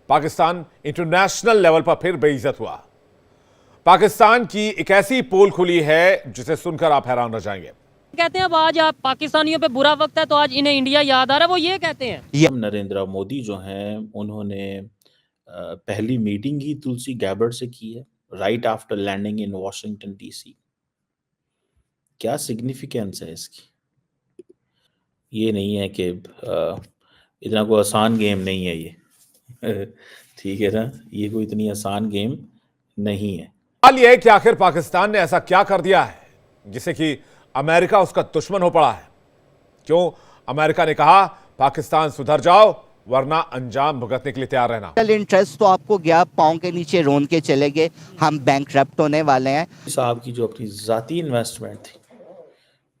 Pakistan international level पर फिर बेइज्जत हुआ। पाकिस्तान की एक ऐसी पोल खुली है जिसे सुनकर आप हैरान रह जाएंगे। कहते हैं अब आज आप पाकिस्तानियों पे बुरा वक्त है तो आज इन्हें इंडिया याद आ रहा है, वो ये कहते हैं। नरेंद्र मोदी जो हैं उन्होंने पहली मीटिंग ही तुलसी गैबर्ड से की है right after landing in Washington DC. क्या सिग्निफिकेंस है इसकी? ये नहीं है कि इतना कोई आसान गेम नहीं है ये ठीक है ना, ये कोई इतनी आसान गेम नहीं है। सवाल यह है कि आखिर पाकिस्तान ने ऐसा क्या कर दिया है जिसे कि अमेरिका उसका दुश्मन हो पड़ा है। क्यों अमेरिका ने कहा पाकिस्तान सुधर जाओ वरना अंजाम भुगतने के लिए तैयार रहना। इंटरेस्ट तो आपको गया, पाँव के नीचे रोन के चले गए, हम बैंकरप्ट होने वाले हैं। साहब की जो अपनी जाती इन्वेस्टमेंट थी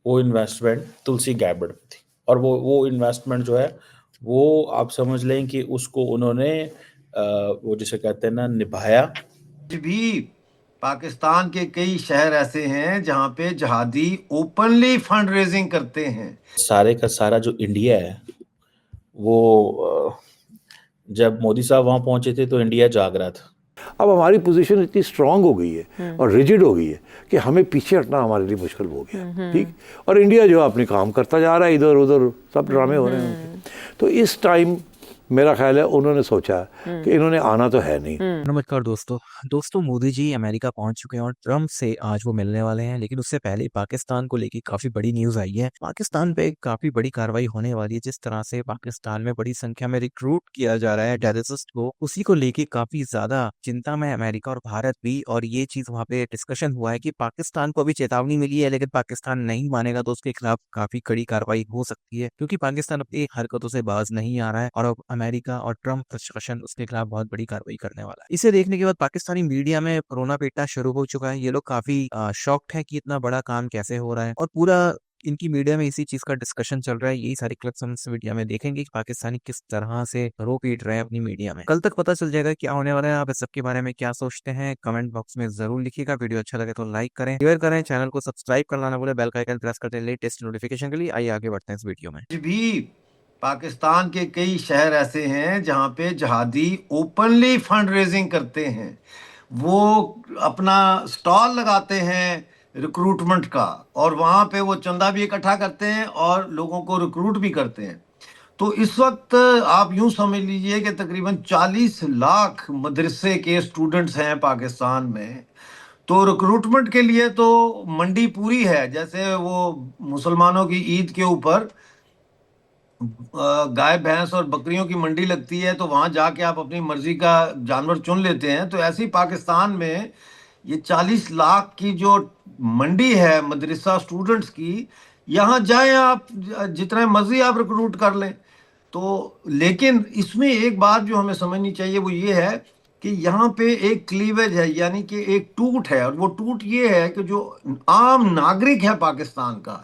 वो इन्वेस्टमेंट तुलसी गैबर्ड में थी, और वो इन्वेस्टमेंट जो है वो आप समझ लें कि उसको उन्होंने वो जिसे कहते हैं ना निभाया भी। पाकिस्तान के कई शहर ऐसे हैं जहां पे जहादी ओपनली फंड रेजिंग करते हैं। सारे का सारा जो इंडिया है वो जब मोदी साहब वहां पहुंचे थे तो इंडिया जाग रहा था। अब हमारी पोजीशन इतनी स्ट्रांग हो गई है और रिजिड हो गई है कि हमें पीछे हटना हमारे लिए मुश्किल हो गया। ठीक, और इंडिया जो अपने काम करता जा रहा है, इधर उधर सब ड्रामे हो रहे हैं। तो इस टाइम मेरा ख्याल है उन्होंने सोचा कि इन्होंने आना तो है नहीं। नमस्कार दोस्तों मोदी जी अमेरिका पहुंच चुके हैं और ट्रम्प से आज वो मिलने वाले हैं, लेकिन उससे पहले पाकिस्तान को लेके काफी बड़ी न्यूज आई है। पाकिस्तान पे काफी बड़ी कार्रवाई होने वाली है। जिस तरह से पाकिस्तान में बड़ी संख्या में रिक्रूट किया जा रहा है टेररिस्ट को, उसी को लेके काफी ज्यादा चिंता में अमेरिका और भारत भी। और ये चीज वहाँ पे डिस्कशन हुआ है कि पाकिस्तान को अभी चेतावनी मिली है, लेकिन पाकिस्तान नहीं मानेगा तो उसके खिलाफ काफी कड़ी कार्रवाई हो सकती है, क्योंकि पाकिस्तान अपनी हरकतों से बाज नहीं आ रहा है और अब अमेरिका और ट्रम्प प्रशासन उसके खिलाफ बहुत बड़ी कार्रवाई करने वाला है। इसे देखने के बाद पाकिस्तानी मीडिया में कोरोना पेटना शुरू हो चुका है। ये लोग काफी शॉक्ड है कि इतना बड़ा काम कैसे हो रहा है, और पूरा इनकी मीडिया में इसी चीज का डिस्कशन चल रहा है। यही सारी क्लिप्स हम इस वीडियो में देखेंगे कि पाकिस्तानी किस तरह से रो पीट रहे हैं अपनी मीडिया में। कल तक पता चल जाएगा क्या होने वाला है। आप इस सब के बारे में क्या सोचते हैं कमेंट बॉक्स में जरूर लिखिएगा। वीडियो अच्छा लगे तो लाइक करें, शेयर करें, चैनल को सब्सक्राइब करना ना भूलें, बेल का आइकन प्रेस करते हैं लेटेस्ट नोटिफिकेशन के लिए। आइए आगे बढ़ते हैं इस वीडियो में। भी पाकिस्तान के कई शहर ऐसे हैं जहां पे जहादी ओपनली फंड रेजिंग करते हैं। वो अपना स्टॉल लगाते हैं रिक्रूटमेंट का, और वहां पे वो चंदा भी इकट्ठा करते हैं और लोगों को रिक्रूट भी करते हैं। तो इस वक्त आप यूं समझ लीजिए कि तकरीबन 40 लाख मदरसे के स्टूडेंट्स हैं पाकिस्तान में। तो रिक्रूटमेंट के लिए तो मंडी पूरी है। जैसे वो मुसलमानों की ईद के ऊपर गाय भैंस और बकरियों की मंडी लगती है, तो वहां जाके आप अपनी मर्जी का जानवर चुन लेते हैं। तो ऐसे ही पाकिस्तान में ये 40 लाख की जो मंडी है मदरसा स्टूडेंट्स की, यहाँ जाएं आप, जितना मर्जी आप रिक्रूट कर लें। तो लेकिन इसमें एक बात जो हमें समझनी चाहिए वो ये है कि यहाँ पे एक क्लीवेज है, यानी कि एक टूट है। और वो टूट ये है कि जो आम नागरिक है पाकिस्तान का,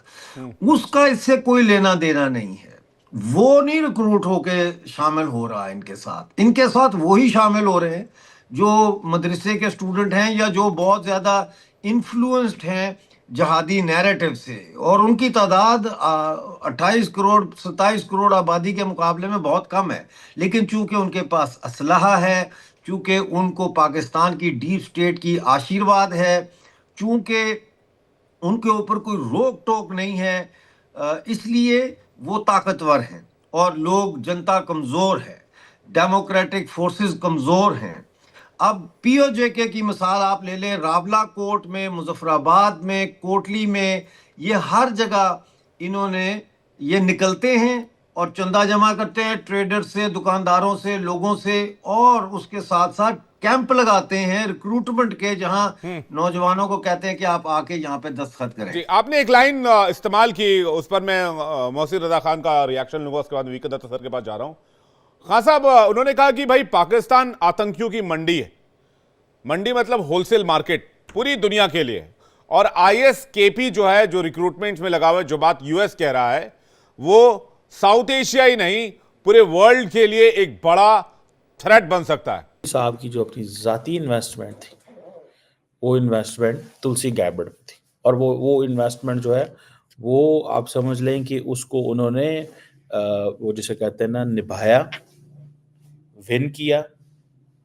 उसका इससे कोई लेना देना नहीं है। वो नहीं रिक्रूट होके शामिल हो रहा है इनके साथ वो ही शामिल हो रहे हैं जो मदरसे के स्टूडेंट हैं या जो बहुत ज़्यादा इन्फ्लुएंस्ड हैं जहादी नैरेटिव से। और उनकी तादाद 28 करोड़ 27 करोड़ आबादी के मुकाबले में बहुत कम है। लेकिन चूंकि उनके पास असलहा है, चूंकि उनको पाकिस्तान की डीप स्टेट की आशीर्वाद है, चूंकि उनके ऊपर कोई रोक टोक नहीं है, इसलिए वो ताकतवर हैं। और लोग, जनता कमज़ोर है, डेमोक्रेटिक फोर्सेस कमज़ोर हैं। अब पीओजेके की मिसाल आप ले लें, रावला कोट में, मुजफ्फराबाद में, कोटली में, ये हर जगह इन्होंने ये निकलते हैं और चंदा जमा करते हैं ट्रेडर से, दुकानदारों से, लोगों से, और उसके साथ साथ कैंप लगाते हैं रिक्रूटमेंट के, जहां नौजवानों को कहते हैं कि आप आके यहाँ पे दस्तखत करें। जी, आपने एक लाइन इस्तेमाल की, उस पर मैं मोहसिन रजा खान का रिएक्शन लूंगा, उसके बाद वीके दत्ता सर के पास जा रहा हूं। खान साहब, उन्होंने कहा कि भाई पाकिस्तान आतंकियों की मंडी है। मंडी मतलब होलसेल मार्केट पूरी दुनिया के लिए। और आईएसकेपी जो है, जो रिक्रूटमेंट में लगा हुआ है, जो बात यूएस कह रहा है, वो साउथ एशिया ही नहीं पूरे वर्ल्ड के लिए एक बड़ा थ्रेट बन सकता है। साहब की जो अपनी जाती इन्वेस्टमेंट थी वो इन्वेस्टमेंट तुलसी गैबर्ड में थी, और वो इन्वेस्टमेंट जो है वो आप समझ लें कि उसको उन्होंने वो जिसे कहते हैं ना निभाया, विन किया,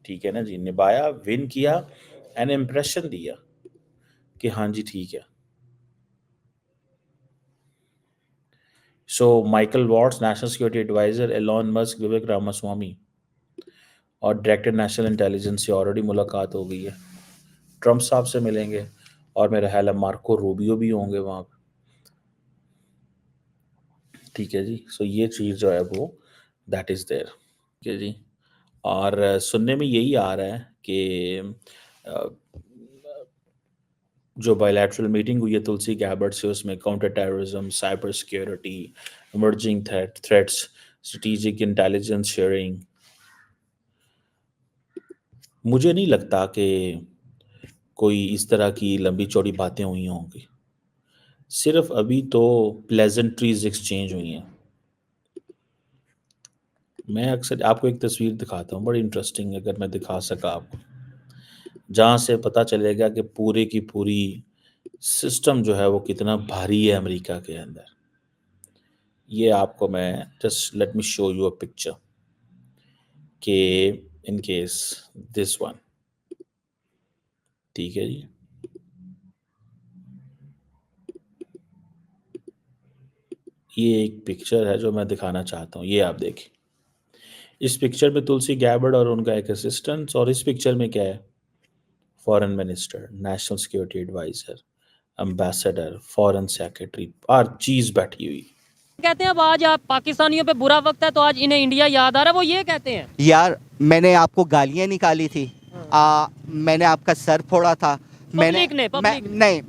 ठीक है ना जी, निभाया, विन किया एंड इम्प्रेशन दिया कि हाँ जी ठीक है। So Michael Waltz, national security advisor, Elon Musk, Vivek Ramaswamy और डायरेक्टर नेशनल इंटेलिजेंस से ऑलरेडी मुलाकात हो गई है। ट्रम्प साहब से मिलेंगे और मेरा ख्याल है मार्को रूबियो भी होंगे वहाँ पे। ठीक है जी, सो ये चीज़ जो है वो दैट इज़ देयर। ठीक है जी, और सुनने में यही आ रहा है कि जो बायलैटरल मीटिंग हुई है तुलसी गैबर्ड से, उसमें counter terrorism, cyber security, emerging threats, strategic intelligence sharing, मुझे नहीं लगता कि कोई इस तरह की लंबी चौड़ी बातें हुई होंगी। सिर्फ अभी तो प्लेजेंट्रीज एक्सचेंज हुई हैं। मैं अक्सर आपको एक तस्वीर दिखाता हूँ, बड़ी इंटरेस्टिंग, अगर मैं दिखा सका आपको, जहाँ से पता चलेगा कि पूरे की पूरी सिस्टम जो है वो कितना भारी है अमेरिका के अंदर। ये आपको मैं just let me show you a picture कि इन केस दिस वन, ठीक है जी, ये एक पिक्चर है जो मैं दिखाना चाहता हूँ। ये आप देखिए, इस पिक्चर में तुलसी गैबर्ड और उनका एक असिस्टेंट, और इस पिक्चर में क्या है, foreign minister, national security advisor, ambassador, foreign secretary, हर चीज बैठी हुई। कहते हैं अब आज आप पाकिस्तानियों पे बुरा वक्त है तो आज इन्हें इंडिया याद आ रहा है, वो ये कहते हैं। यार मैंने आपको गालियां निकाली थी, मैंने आपका सर फोड़ा था, पब्लिक ने। नहीं,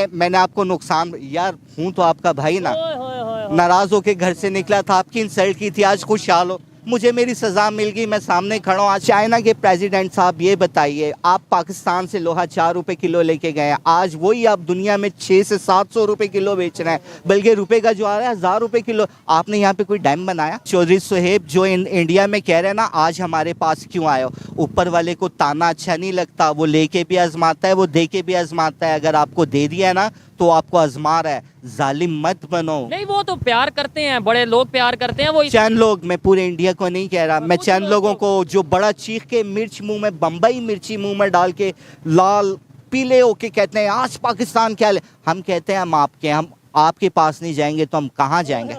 मैंने आपको नुकसान, यार हूँ तो आपका भाई ना, ओए होए होए होए। नाराज होके घर से निकला था, आपकी इंसल्ट की थी, आज खुशहाल हो, मुझे मेरी सजा मिल गई, मैं सामने खड़ा हूँ। आज चाइना के प्रेसिडेंट साहब ये बताइए, आप पाकिस्तान से लोहा 4 रुपए किलो लेके गए हैं, आज वही आप दुनिया में 600 से 700 रुपए किलो बेच रहे हैं, बल्कि रुपए का जो आ रहा है 1000 रुपए किलो। आपने यहाँ पे कोई डैम बनाया? चौधरी सुहेब जो इंडिया में कह रहे हैं ना आज हमारे पास क्यों आए हो, ऊपर वाले को ताना अच्छा नहीं लगता, वो लेके भी आजमाता है, वो दे के भी आजमाता है, अगर आपको दे दिया ना तो आपको आजमा रहा है, जालिम मत बनो। नहीं, वो तो प्यार करते हैं, बड़े लोग प्यार करते हैं, वो चंद लोग, मैं पूरे इंडिया को नहीं कह रहा, मैं चंद लोगों को जो बड़ा चीख के मिर्च मुंह में, बम्बई मिर्ची मुंह में डाल के लाल पीले होके कहते हैं आज पाकिस्तान क्या ले, हम कहते हैं हम आपके पास नहीं जाएंगे तो हम कहाँ जाएंगे?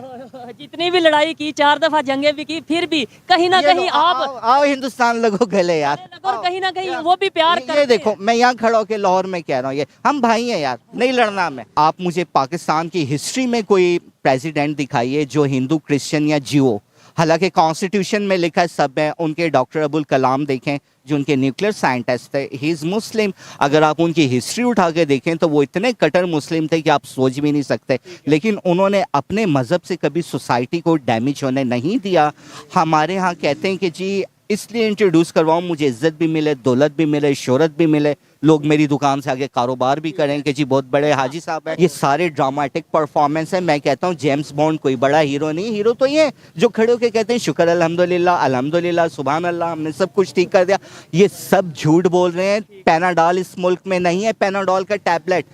जितनी भी लड़ाई की, 4 दफा जंगें भी की, फिर भी कहीं ना कहीं आप आओ हिंदुस्तान लगो गले यार, और कहीं ना कहीं वो भी प्यार करते ये देखो मैं यहाँ खड़ा होकर लाहौर में कह रहा हूँ, ये हम भाई हैं यार, नहीं लड़ना हमें। आप मुझे पाकिस्तान की हिस्ट्री में कोई प्रेसिडेंट दिखाइए जो हिंदू, क्रिश्चियन या जियो, हालांकि कॉन्स्टिट्यूशन में लिखा है सब है, उनके डॉक्टर अबुल कलाम देखें जो उनके न्यूक्लियर साइंटिस्ट थे, ही इज़ मुस्लिम, अगर आप उनकी हिस्ट्री उठा के देखें तो वो इतने कट्टर मुस्लिम थे कि आप सोच भी नहीं सकते, लेकिन उन्होंने अपने मज़हब से कभी सोसाइटी को डैमेज होने नहीं दिया। हमारे यहाँ कहते हैं कि जी इसलिए इंट्रोड्यूस करवाऊँ मुझे इज्जत भी मिले, दौलत भी मिले, शोहरत भी मिले, लोग मेरी दुकान से आगे कारोबार भी करें कि जी बहुत बड़े हाजी साहब हैं। ये सारे ड्रामेटिक परफॉर्मेंस है। मैं कहता हूँ जेम्स बॉन्ड कोई बड़ा हीरो नहीं, हीरो तो ये जो खड़े होकर कहते हैं शुक्र अल्हम्दुलिल्लाह, अल्हम्दुलिल्लाह, सुभान अल्लाह, हमने सब कुछ ठीक कर दिया। ये सब झूठ बोल रहे हैं। पैनाडॉल इस मुल्क में नहीं है, पैनाडॉल का टैबलेट